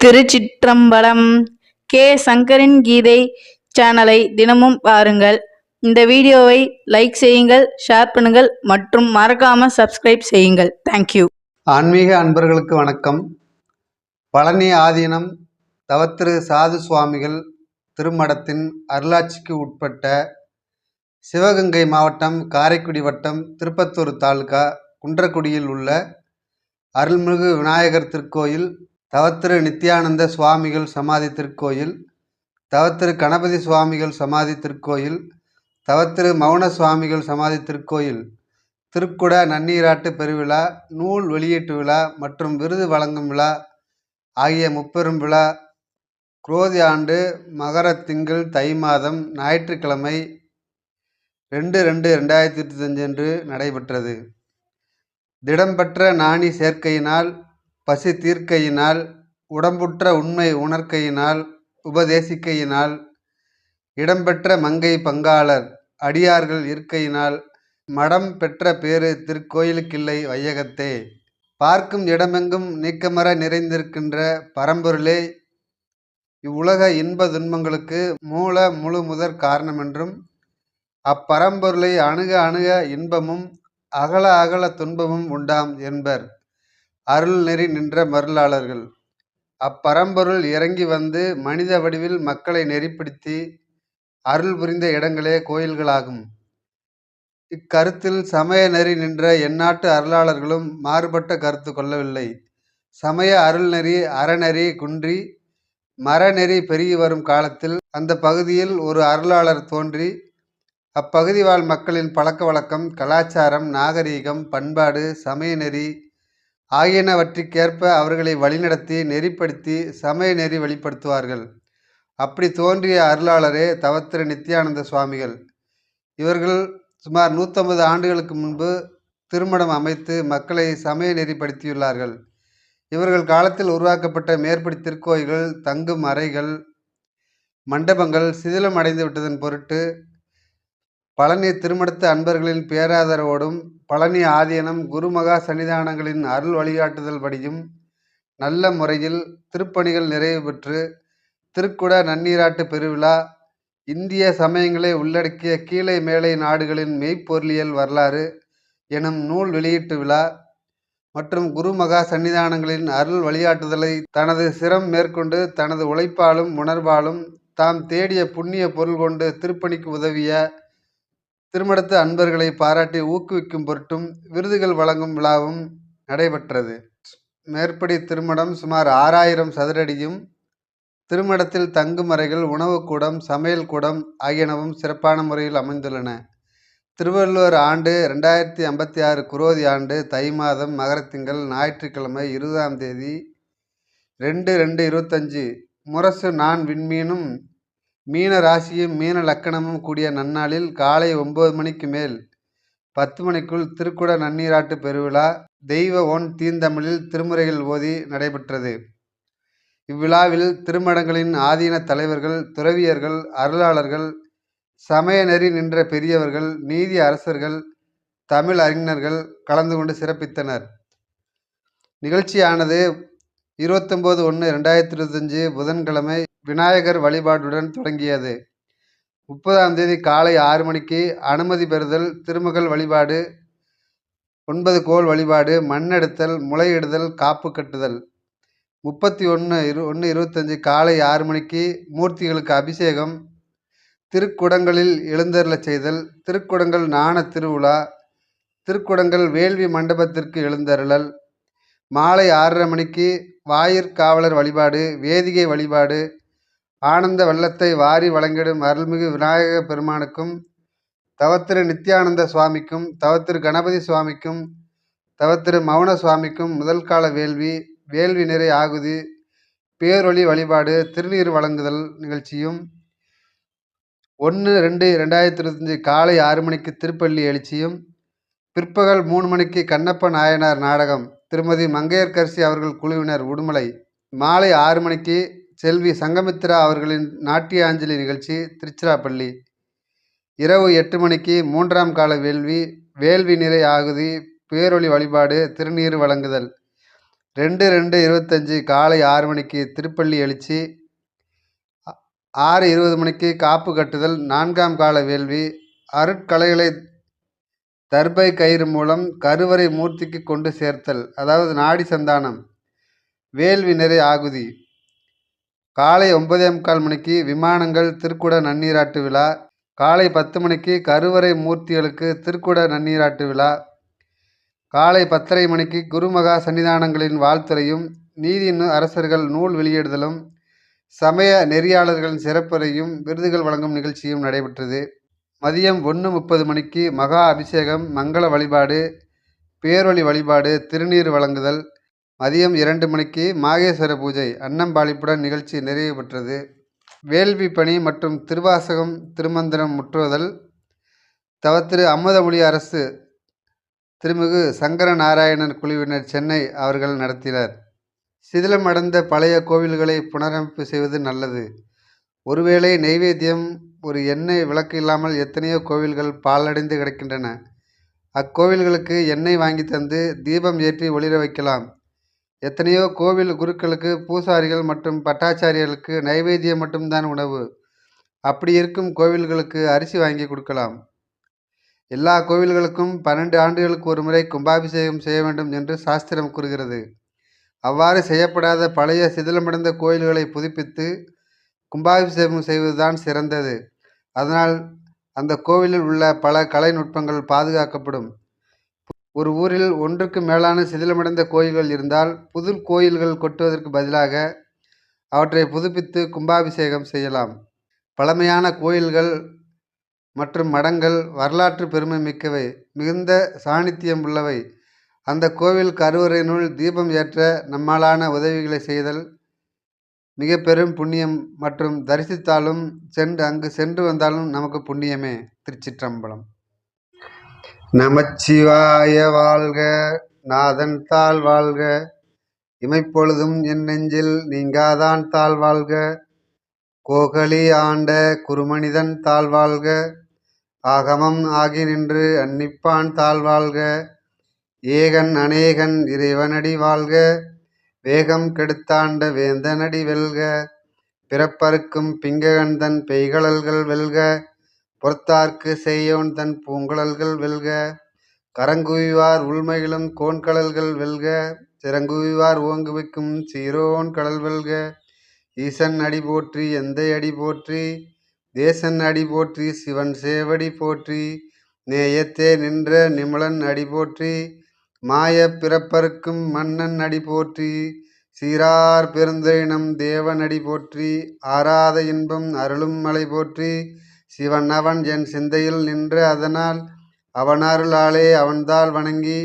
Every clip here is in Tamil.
திருச்சிற்றம்பலம். கே. சங்கரின் கீதை சேனலை தினமும் பாருங்கள். இந்த வீடியோவை லைக் செய்யுங்கள், ஷேர் பண்ணுங்கள் மற்றும் மறக்காம சப்ஸ்கிரைப் செய்யுங்கள். தேங்க்யூ. ஆன்மீக அன்பர்களுக்கு வணக்கம். பழனி ஆதீனம் தவத்திரு சாது சுவாமிகள் திருமடத்தின் அருளாட்சிக்கு உட்பட்ட சிவகங்கை மாவட்டம், காரைக்குடி வட்டம், திருப்பத்தூர் தாலுகா, குன்றக்குடியில் உள்ள அருள்மிகு விநாயகர் திருக்கோயில், தவத்திரு நித்யானந்த சுவாமிகள் சமாதி திருக்கோயில், தவத்திரு கணபதி சுவாமிகள் சமாதி திருக்கோயில், தவத்திரு மௌன சுவாமிகள் சமாதி திருக்கோயில் திருக்குட நன்னீராட்டு பெருவிழா, நூல் வெளியீட்டு விழா மற்றும் விருது வழங்கும் விழா ஆகிய முப்பெரும் விழா குரோதி ஆண்டு மகர திங்கள் தை மாதம் ஞாயிற்றுக்கிழமை 2/2/2025 அன்று நடைபெற்றது. திடம்பெற்ற நாணி சேர்க்கையினால், பசி தீர்க்கையினால், உடம்புற்ற உண்மை உணர்க்கையினால், உபதேசிக்கையினால், இடம்பெற்ற மங்கை பங்காளர் அடியார்கள் இருக்கையினால், மடம் பெற்ற பேறு திருக்கோயிலுக்கில்லை வையகத்தே. பார்க்கும் இடமெங்கும் நீக்கமர நிறைந்திருக்கின்ற பரம்பொருளே இவ்வுலக இன்ப துன்பங்களுக்கு மூல முழு முதற் காரணமென்றும், அப்பரம்பொருளை அணுக அணுக இன்பமும் அகல அகல துன்பமும் உண்டாம் என்பர் அருள் நெறி நின்ற மருளாளர்கள். அப்பரம்பொருள் இறங்கி வந்து மனித வடிவில் மக்களை நெறிப்படுத்தி அருள் புரிந்த இடங்களே கோயில்களாகும். இக்கருத்தில் சமய நெறி நின்ற எந்நாட்டு அருளாளர்களும் மாறுபட்ட கருத்து கொள்ளவில்லை. சமய அருள் நெறி அறநெறி குன்றி மரநெறி பெருகி வரும் காலத்தில் அந்த பகுதியில் ஒரு அருளாளர் தோன்றி அப்பகுதி வாழ் மக்களின் பழக்க வழக்கம், கலாச்சாரம், நாகரீகம், பண்பாடு, சமய நெறி ஆகியனவற்றிற்கேற்ப அவர்களை வழிநடத்தி நெறிப்படுத்தி சமய நெறி வெளிப்படுத்துவார்கள். அப்படி தோன்றிய அருளாளரே தவத்திரு நித்யானந்த சுவாமிகள். இவர்கள் சுமார் 150 ஆண்டுகளுக்கு முன்பு திருமணம் அமைத்து மக்களை சமய நெறிப்படுத்தியுள்ளார்கள். இவர்கள் காலத்தில் உருவாக்கப்பட்ட மேற்படி திருக்கோயில்கள், தங்கும் அறைகள், மண்டபங்கள் சிதிலம் அடைந்து விட்டதன் பொருட்டு பழனி திருமடத்து அன்பர்களின் பேராதரவோடும், பழனி ஆதீனம் குருமகா சன்னிதானங்களின் அருள் வழிகாட்டுதல் படியும் நல்ல முறையில் திருப்பணிகள் நிறைவு பெற்று திருக்குட நன்னீராட்டு பெருவிழா, இந்திய சமயங்களை உள்ளடக்கிய கீழை மேலை நாடுகளின் மெய்ப்பொருளியல் வரலாறு எனும் நூல் வெளியீட்டு விழா மற்றும் குருமகா சன்னிதானங்களின் அருள் வழிகாட்டுதலை தனது சிரம் மேற்கொண்டு தனது உழைப்பாலும் உணர்வாலும் தாம் தேடிய புண்ணிய பொருள் கொண்டு திருப்பணிக்கு உதவிய திருமடத்து அன்பர்களை பாராட்டி ஊக்குவிக்கும் பொருட்டும் விருதுகள் வழங்கும் விழாவும் நடைபெற்றது. மேற்படி திருமடம் சுமார் 6000 சதுரடியும், திருமடத்தில் தங்கும் அறைகள், உணவுக்கூடம், சமையல் கூடம் ஆகியனவும் சிறப்பான முறையில் அமைந்துள்ளன. திருவள்ளுவர் ஆண்டு 2056 குரோதி ஆண்டு தை மாதம் மகரத்திங்கள் ஞாயிற்றுக்கிழமை 20ஆம் தேதி 2/2/25 முரசு நான் விண்மீனும் மீன ராசியும் மீன லக்கணமும் கூடிய நன்னாளில் காலை 9 மணிக்கு மேல் 10 மணிக்குள் திருக்குட நன்னீராட்டு பெருவிழா தெய்வ ஒன் தீந்தமிழில் திருமுறைகள் ஓதி நடைபெற்றது. இவ்விழாவில் திருமடங்களின் ஆதீன தலைவர்கள், துறவியர்கள், அருளாளர்கள், சமய நெறி நின்ற பெரியவர்கள், நீதி அரசர்கள், தமிழ் அறிஞர்கள் கலந்து கொண்டு சிறப்பித்தனர். நிகழ்ச்சியானது 29/1/2025 புதன்கிழமை விநாயகர் வழிபாடுடன் தொடங்கியது. 30ஆம் தேதி காலை 6 மணிக்கு அனுமதி பெறுதல், திருமகள் வழிபாடு, 9 கோள் வழிபாடு, மண்ணெடுத்தல், முளையிடுதல், காப்பு கட்டுதல். 31/1/25 காலை 6 மணிக்கு மூர்த்திகளுக்கு அபிஷேகம், திருக்குடங்களில் எழுந்தருளச் செய்தல், திருக்குடங்கள் ஞான திருவிழா, திருக்குடங்கள் வேள்வி மண்டபத்திற்கு எழுந்தருளல். மாலை 6:30 மணிக்கு வாயிற்காவலர் வழிபாடு, வேதிகை வழிபாடு, ஆனந்த வெள்ளத்தை வாரி வழங்கிடும் அருள்மிகு விநாயக பெருமானுக்கும், தவத்திரு நித்யானந்த சுவாமிக்கும், தவத்திரு கணபதி சுவாமிக்கும், தவத்திரு மௌன சுவாமிக்கும் முதல் கால வேள்வி, வேள்வி நிறை ஆகுதி, பேரொளி வழிபாடு, திருநீர் வழங்குதல் நிகழ்ச்சியும், 1/2/2025 காலை 6 மணிக்கு திருப்பள்ளி எழுச்சியும், பிற்பகல் 3 மணிக்கு கண்ணப்ப நாயனார் நாடகம், திருமதி மங்கையர்க்கரசி அவர்கள் குழுவினர் உடுமலை. மாலை 6 மணிக்கு செல்வி சங்கமித்ரா அவர்களின் நாட்டியாஞ்சலி நிகழ்ச்சி திருச்சிராப்பள்ளி. இரவு 8 மணிக்கு 3ஆம் கால வேள்வி, வேள்வி நிறை ஆகுதி, பேரொளி வழிபாடு, திருநீர் வழங்குதல். 2/2/25 காலை 6 மணிக்கு திருப்பள்ளி எழுச்சி, 6:20 மணிக்கு காப்பு கட்டுதல், 4ஆம் கால வேள்வி, அருட்கலைகளை தர்பை கயிறு மூலம் கருவறை மூர்த்திக்கு கொண்டு சேர்த்தல், அதாவது நாடி சந்தானம், வேள்வி நிறை ஆகுதி. காலை 9:45 மணிக்கு விமானங்கள் திருக்குட நன்னீராட்டு விழா, காலை 10 மணிக்கு கருவறை மூர்த்திகளுக்கு திருக்குட நன்னீராட்டு விழா, காலை 10:30 மணிக்கு குருமகா சன்னிதானங்களின் வாழ்த்துரையும் நீதி அரசர்கள் நூல் வெளியிடுதலும் சமய நெறியாளர்களின் சிறப்புரையும் விருதுகள் வழங்கும் நிகழ்ச்சியும் நடைபெற்றது. மதியம் 1:30 மணிக்கு மகா அபிஷேகம், மங்கள வழிபாடு, பேரொளி வழிபாடு, திருநீர் வழங்குதல். மதியம் 2 மணிக்கு மாகேஸ்வர பூஜை, அன்னம்பாளிப்புடன் நிகழ்ச்சி நிறைவு பெற்றது. வேள்வி பணி மற்றும் திருவாசகம் திருமந்திரம் முற்றுதல் தவத்திரு அமுதமொழி அரசு திருமிகு சங்கர நாராயணன் குழுவினர் சென்னை அவர்கள் நடத்தினர். சிதிலமடைந்த பழைய கோவில்களை புனரமைப்பு செய்வது நல்லது. ஒருவேளை நெய்வேத்தியம் ஒரு எண்ணெய் விளக்கு இல்லாமல் எத்தனையோ கோவில்கள் பாழடைந்து கிடக்கின்றன. அக்கோவில்களுக்கு எண்ணெய் வாங்கி தந்து தீபம் ஏற்றி ஒளிர வைக்கலாம். எத்தனையோ கோவில் குருக்களுக்கு பூசாரிகள் மற்றும் பட்டாச்சாரியர்களுக்கு நைவேத்தியம் மட்டும்தான் உணவு. அப்படி இருக்கும் கோவில்களுக்கு அரிசி வாங்கி கொடுக்கலாம். எல்லா கோவில்களுக்கும் 12 ஆண்டுகளுக்கு ஒரு முறை கும்பாபிஷேகம் செய்ய வேண்டும் என்று சாஸ்திரம் கூறுகிறது. அவ்வாறு செய்யப்படாத பழைய சிதிலமடைந்த கோயில்களை புதுப்பித்து கும்பாபிஷேகம் செய்வதுதான் சிறந்தது. அதனால் அந்த கோவிலில் உள்ள பல கலை நுட்பங்கள் பாதுகாக்கப்படும். ஒரு ஊரில் ஒன்றுக்கு மேலான சிதிலமடைந்த கோயில்கள் இருந்தால் புது கோயில்கள் கொட்டுவதற்கு பதிலாக அவற்றை புதுப்பித்து கும்பாபிஷேகம் செய்யலாம். பழமையான கோயில்கள் மற்றும் மடங்கள் வரலாற்று பெருமை மிக்கவை, மிகுந்த சாணித்தியம் உள்ளவை. அந்த கோவில் கருவறையினுள் தீபம் ஏற்ற நம்மாலான உதவிகளை செய்தல் மிக பெரும் புண்ணியம் மற்றும் தரிசித்தாலும் அங்கு சென்று வந்தாலும் நமக்கு புண்ணியமே. திருச்சிற்றம்பலம். நமச்சிவாய வாழ்க, நாதன் தாள் வாழ்க, இமைப்பொழுதும் என் நெஞ்சில் நீங்காதான் தாள் வாழ்க, கோகலி ஆண்ட குருமனிதன் தாள் வாழ்க, ஆகமம் ஆகி நின்று அன்னிப்பான் தாள் வாழ்க, ஏகன் அநேகன் இறைவனடி வாழ்க, வேகம் கெடுத்தாண்ட வேந்தனடி வெல்க, பிறப்பறுக்கும் பிங்ககன் தன் பெய்கழல்கள் வெல்க, பொறுத்தார்க்கு செய்யோன் தன் பூங்கழல்கள் வெல்க, கரங்குவிவார் உள்மகிழும் கோன்கழல்கள் வெல்க, சிறங்குவிவார் ஓங்குவிக்கும் சீரோன் கடல் வெல்க, ஈசன் அடி போற்றி எந்தை அடி போற்றி, தேசன் அடி போற்றி சிவன் சேவடி போற்றி, நேயத்தே நின்ற நிமலன் அடி போற்றி, மாய பிறப்பறுக்கும் மன்னன் அடி போற்றி, சீரார் பெருந்துரைநம் தேவன் அடி போற்றி, ஆராத இன்பம் அருளும் மலை போற்றி, சிவன் அவன் என் சிந்தையில் நின்ற அதனால் அவன் அருளாலே அவன்தாள் வணங்கி,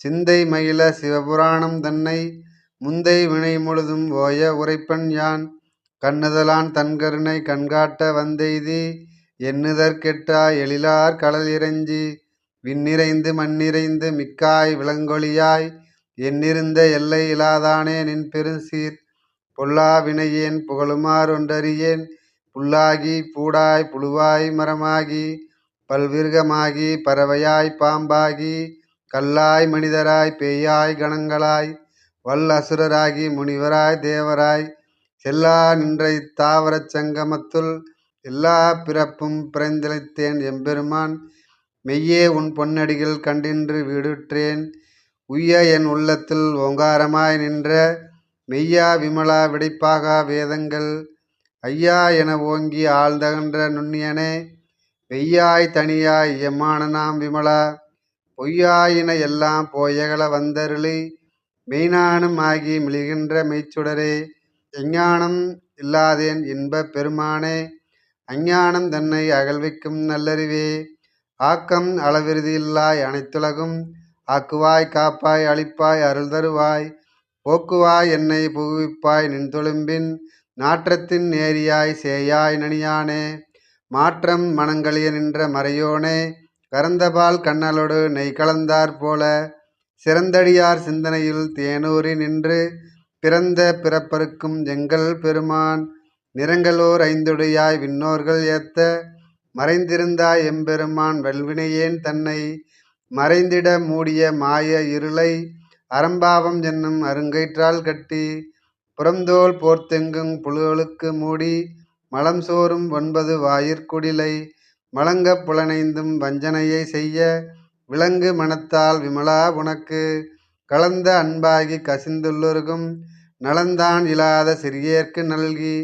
சிந்தை மகிழ சிவபுராணம் தன்னை முந்தை வினை முழுதும் ஓய உரைப்பன் யான், கண்ணுதலான் தன்கருணை கண்காட்ட வந்தெய்தி, எண்ணுதற்கெட்டா எழிலார் கடல் இறைஞ்சி, விண்ணிறைந்து மண்ணிறைந்து மிக்காய் விளங்கொழியாய், எண்ணிருந்த எல்லை இலாதானே நின் பெருசீர், பொல்லா வினையேன் புகழுமாறு ஒன்றறியேன், புல்லாகி பூடாய் புழுவாய் மரமாகி பல்விருகமாகி பறவையாய் பாம்பாகி கல்லாய் மனிதராய் பேயாய் கணங்களாய் வல்லசுரராகி முனிவராய் தேவராய், செல்லா நின்ற இத்தாவரச் சங்கமத்துள் எல்லா பிறப்பும் பிறந்திழைத்தேன் எம்பெருமான், மெய்யே உன் பொன்னடிகள் கண்டின்று வீடுற்றேன், உய்ய என் உள்ளத்தில் ஓங்காரமாய் நின்ற மெய்யா விமலா விடைப்பாகா வேதங்கள், ஐயா என ஓங்கி ஆழ்ந்தகன்ற நுண்ணியனே, வெய்யாய் தனியாய் எம்மானனாம் விமலா, பொய்யாயின எல்லாம் போயகல வந்தருளி, மெய்ஞானம் ஆகி மிளிகின்ற மெய்ச்சுடரே, எஞ்ஞானம் இல்லாதேன் இன்பப் பெருமானே, அஞ்ஞானம் தன்னை அகழ்விக்கும் நல்லறிவே, ஆக்கம் அளவிறுதி இல்லாய் அனைத்துலகும் ஆக்குவாய் காப்பாய் அளிப்பாய் அருள் தருவாய், போக்குவாய் என்னை புகுவிப்பாய் நின் தொழும்பின், நாற்றத்தின் நேரியாய் சேயாய் நனியானே, மாற்றம் மனங்களிய நின்ற மறையோனே, கறந்தபால் கண்ணலோடு நெய் கலந்தாற் போல, சிறந்தடியார் சிந்தனையில் தேனூறி நின்று பிறந்த பிறப்பறுக்கும் எங்கள் பெருமான், நிறங்களோர் ஐந்துடையாய் விண்ணோர்கள் ஏத்த மறைந்திருந்தாய் எம்பெருமான், வல்வினையேன் தன்னை மறைந்திட மூடிய மாய இருளை அறம்பாவம் என்னும் அருங்கயிற்றால் கட்டி புறந்தோல் போர்த்தெங்கும் புழுகளுக்கு மூடி மலம் சோறும் 9 வாயிற்குடிலை மலங்கப் புலனைந்தும் வஞ்சனையை செய்ய விலங்கு மனத்தால் விமலா உனக்கு கலந்த அன்பாகி கசிந்துள்ளொருகும் நலந்தான் இலாத சிறியேற்கு நல்கி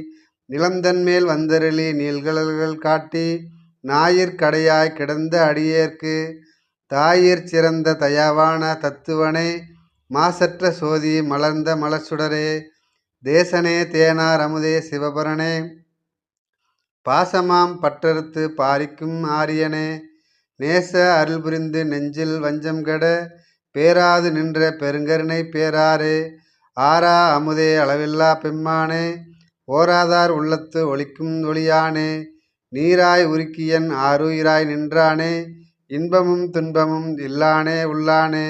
நிலந்தன்மேல் வந்தருளி நீள்கழல்கள் காட்டி ஞாயிற்கடையாய் கிடந்த அடியேற்கு தாயிற் சிறந்த தயாவான தத்துவனே மாசற்ற சோதி மலர்ந்த மலர்சுடரே தேசனே தேனார் அமுதே சிவபரனே பாசமாம் பற்றறுத்து பாரிக்கும் ஆரியனே நேச அருள் புரிந்து நெஞ்சில் வஞ்சம் கெட பேராது நின்ற பெருங்கருணை பேராரே ஆரா அமுதே அளவில்லா பெம்மானே ஓராதார் உள்ளத்து ஒளிக்கும் ஒளியானே நீராய் உருக்கியன் ஆருயிராய் நின்றானே இன்பமும் துன்பமும் இல்லானே உள்ளானே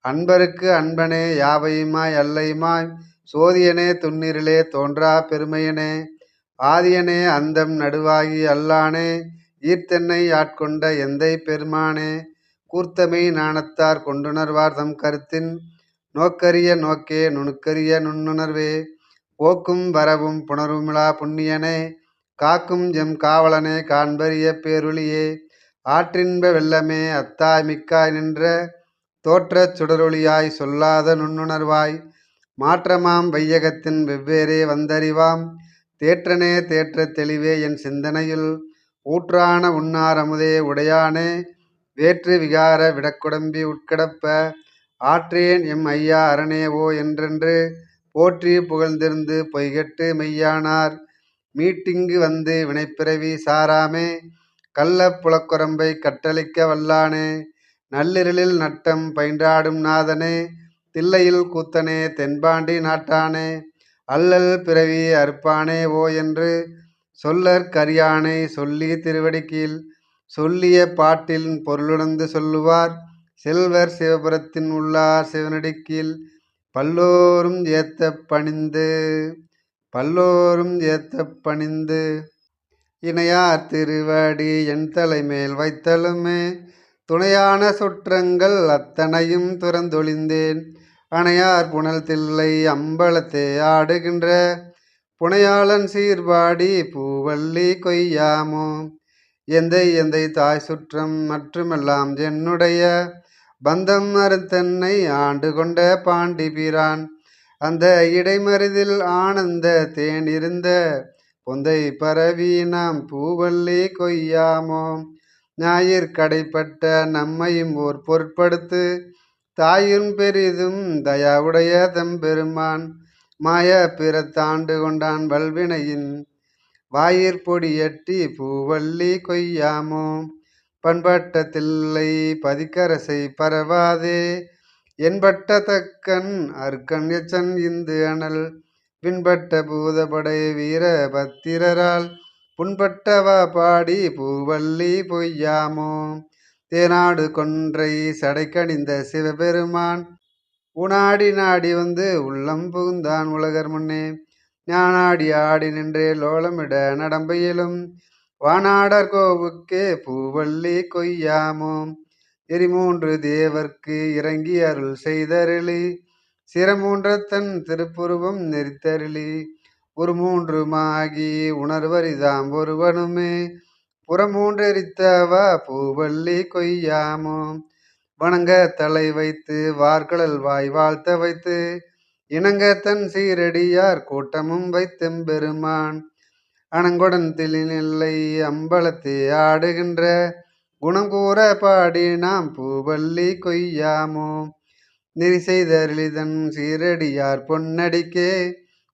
அன்பருக்கு அன்பனே யாவையுமாய் அல்லையுமாய் சோதியனே துன்னிரிலே தோன்றா பெருமையனே ஆதியனே அந்தம் நடுவாகி அல்லானே ஈர்த்தென்னை ஆட்கொண்ட எந்தை பெருமானே கூர்த்தமை நாணத்தார் கொண்டுணர்வார் தம் கருத்தின் நோக்கரிய நோக்கே நுணுக்கரிய நுண்ணுணர்வே போக்கும் வரவும் புணர்வுமிழா புண்ணியனே காக்கும் எம் காவலனே காண்பரிய பேருளியே ஆற்றின்ப வெள்ளமே அத்தாய் மிக்காய் நின்ற தோற்றச் சுடரொளியாய் சொல்லாத நுண்ணுணர்வாய் மாற்றமாம் வையகத்தின் வெவ்வேறே வந்தறிவாம் தேற்றனே தேற்றத் தெளிவே என் சிந்தனையில் ஊற்றான உண்ணார் அமுதே உடையானே வேற்று விகார விடக்குடம்பி உட்கிடப்ப ஆற்றேன் எம் ஐயா அரணேவோ என்றென்று போற்றி புகழ்ந்திருந்து பொய்கெட்டு மெய்யானார் மீட்டிங்கு வந்து வினைப்பிறவி சாராமே கள்ளப் புலக்குரம்பை கட்டளிக்க வல்லானே நள்ளிருளில் நட்டம் பயின்றாடும் நாதனே தில்லையில் கூத்தனே தென்பாண்டி நாட்டானே அல்லல் பிறவி அறுப்பானே ஓ என்று சொல்லற்கரியானை சொல்லி திருவடிக்கீழ் சொல்லிய பாட்டில் பொருளுணர்ந்து சொல்லுவார் செல்வர் சிவபுரத்தின் உள்ளார் சிவனடிக்கீழ் பல்லோரும் ஏத்தப் பணிந்து இணையார் திருவடி என் தலைமேல் வைத்தலுமே துணையான சுற்றங்கள் அத்தனையும் துறந்தொழிந்தேன் அணையார் புனல் தில்லை அம்பலத்தே ஆடுகின்ற புனையாளன் சீர்பாடி பூவல்லி கொய்யாமோ எந்தை தாய் சுற்றம் மற்றுமெல்லாம் என்னுடைய பந்தம் அறுத்தன்னை ஆண்டு கொண்ட பாண்டி பிரான் அந்த இடைமருதில் ஆனந்த தேன் இருந்த பொந்தை பரவி நாம் பூவல்லி கொய்யாமோ ஞாயிற்கடைப்பட்ட நம்மையும் ஓர் பொருட்படுத்து தாயும் பெரிதும் தயாவுடைய தம்பெருமான் மாய பிறத்தாண்டு கொண்டான் வல்வினையின் வாயிற்பொடியட்டி பூவல்லி கொய்யாமோ பண்பட்ட தில்லை பதிக்கரசை பரவாதே என்பட்ட தக்கன் அர்க்கன் எச்சன் இந்து அனல் பின்பட்ட பூதபடை வீர பத்திரரால் புண்பட்டவா பாடி பூவல்லி பொய்யாமோ தேனாடு கொன்றை சடைக்கணிந்த சிவபெருமான் உனாடி நாடி வந்து உள்ளம் புகுந்தான் உலகர் முன்னே ஞானாடி ஆடி நின்றே லோலமிட நடம்பையிலும் வானாடர் கோவுக்கே பூவல்லி கொய்யாமோ எரிமூன்று தேவர்க்கு இறங்கி அருள் செய்தருளி சிரமூன்ற தன் திருப்புருவம் நெறித்தருளி ஒரு மூன்றுமாகி உணர்வரிதாம் ஒருவனுமே புறமூன்றெரித்தவா பூவல்லி கொய்யாமோ வணங்க தலை வைத்து வார்கடல் வாய் வாழ்த்த வைத்து இணங்க தன் சீரடியார் கூட்டமும் வைத்தெம்பெருமான் அணங்கொடன் திலிநில்லை அம்பலத்தே ஆடுகின்ற குணம் கூற பாடி நாம் பூவல்லி கொய்யாமோ நெறி செய்தருளிதன் சீரடியார் பொன்னடிக்கே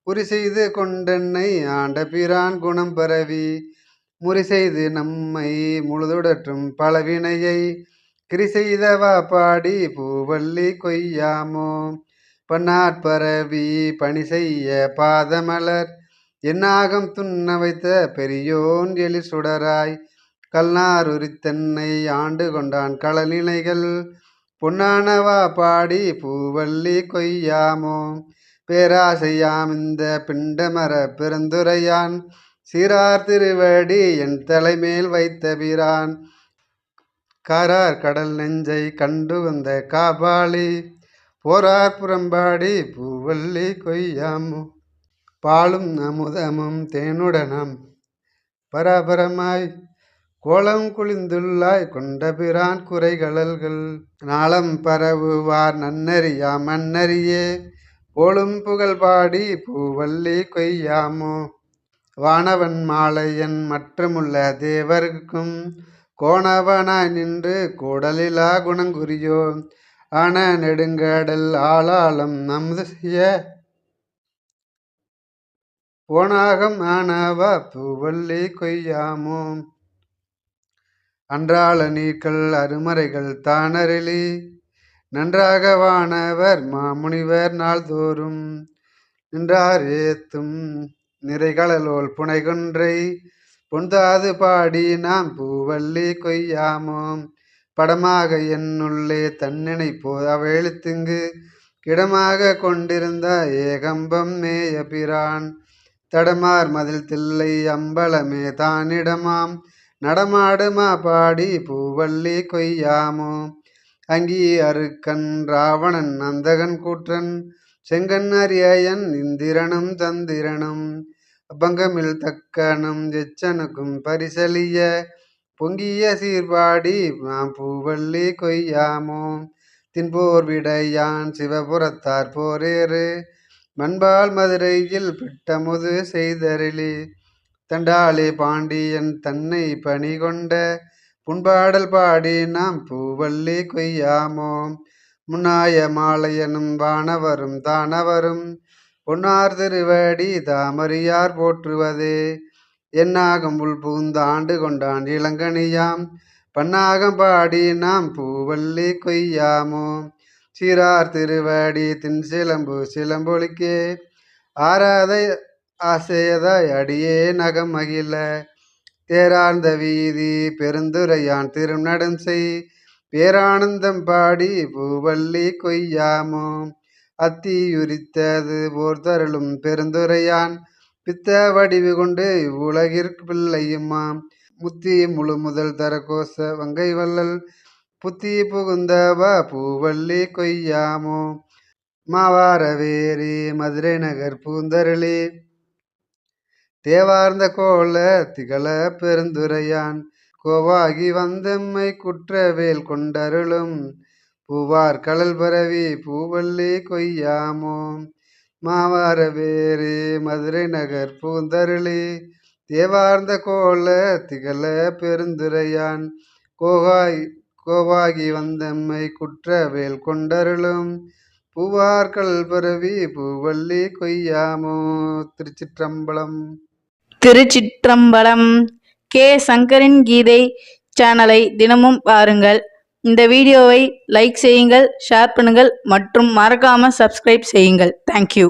குறி செய்து கொண்டென்னை ஆண்ட பிரான் குணம் பரவி முறி செய்து நம்மை முழுதுடற்றும் பலவினையை கிரி செய்தவா பாடி பூவல்லி கொய்யாமோ பன்னாற்பரவி பணி செய்ய பாதமலர் என்னாகம் துண்ண வைத்த பெரியோன் எலி சுடராய் கல்நார் உரித்தென்னை ஆண்டு கொண்டான் களநிலைகள் பொன்னானவா பாடி பூவல்லி கொய்யாமோ பேராசையாம் இந்த பிண்டமர பெருந்துரையான் சீரார் திருவடி என் தலைமேல் வைத்த பிரான் காரார் கடல் நெஞ்சை கண்டு வந்த காபாலி போரார் புறம்பாடி பூவல்லி கொய்யாமோ. பாலும் அமுதமும் தேனுடனம் பரபரமாய் கோலம் குளிந்துள்ளாய் கொண்ட பிரான் குறைகளல்கள். நாளம் பரவுவார் நன்னறியா மன்னரியே போலும் புகழ் பாடி பூவல்லி கொய்யாமோ. வானவன் மாலையன் மற்றுமுள்ள தேவர்க்கும் கோணவனாய் நின்று கூடலிலா குணங்குரியோ ஆன நெடுங்கடல் ஆளாளம் நமுது செய்ய போனாகம் ஆனவா பூவல்லி கொய்யாமோ. அன்றாள நீர்கள் அருமறைகள் தானருளி நன்றாக வானவர் மாமுனிவர் நாள்தோறும் நின்றார் ஏத்தும் நிறைகளலோல் புனைகொன்றை பொன்தாது பாடி நாம் பூவல்லி கொய்யாமோ. படமாக என்னுள்ளே தன்னினைப்போ அவேழுத்திங்கு கிடமாக கொண்டிருந்த ஏகம்பம் மேய பிரான் தடமார் மதில் தில்லை அம்பலமே தானிடமாம் நடமாடுமா பாடி பூவல்லி கொய்யாமோ. அங்கி அருக்கன் ராவணன் அந்தகன் கூற்றன் செங்கன் அரியன் இந்திரனும் தந்திரனும் அபங்கமில் தக்கனும் எச்சனுக்கும் பரிசலிய பொங்கிய சீர்பாடி நாம் பூவல்லி கொய்யாமோ. தின்போர் விடையான் சிவபுரத்தார் போரேறு மண்பால் மதுரையில் பிட்டமுது செய்தருளி தண்டாளி பாண்டியன் தன்னை பணி கொண்ட புண்பாடல் பாடி நாம் பூவல்லி கொய்யாமோ. முன்னாய மாலையனும் வானவரும் தானவரும் பொன்னார் திருவடி தாமறியார் போற்றுவதே என்னாகம் உள் புகுந்த ஆண்டு கொண்டான் இளங்கனியாம் பன்னாகம் பாடி நாம் பூவல்லி கொய்யாமோ. சீரார் திருவடி தின் சிலம்பு சிலம்பொலிக்கே ஆராத ஆசேதாய் அடியே நகம் மகிழ தேரார்ந்த வீதி பெருந்துரையான் திருநடம் செய் பேரானந்தம் பாடி பூவல்லி கொய்யாமோ. அத்தியுரித்தது போர் தருளும் பெருந்துரையான் பித்த வடிவு கொண்டு இவ்வுலகிற்கு பிள்ளையுமாம் முத்தி முழு முதல் தர கோச வங்கை வள்ளல் புத்தி புகுந்தவா பூவல்லி கொய்யாமோ. மாவார வேரி மதுரை நகர் பூந்தருளி தேவார்ந்த கோல திகழ பெருந்துரையான் கோவாகி வந்தம்மை குற்றவேல் கொண்டருளும் பூவார் கடல் பரவி பூவல்லி கொய்யாமோ. மாவார வேரி மதுரை நகர் பூந்தருளி தேவார்ந்த கோல திகழ பெருந்துரையான் கோவாகி வந்தம்மை குற்றவேல் கொண்டருளும் பூவார் கடல் பரவி பூவல்லி கொய்யாமோ. திருச்சிற்றம்பலம். திருச்சிற்றம்பலம். கே சங்கரின் கீதை சேனலை தினமும் பாருங்கள். இந்த வீடியோவை லைக் செய்யுங்கள், ஷேர் பண்ணுங்கள் மற்றும் மறக்காம சப்ஸ்கிரைப் செய்யுங்கள். தேங்க்யூ.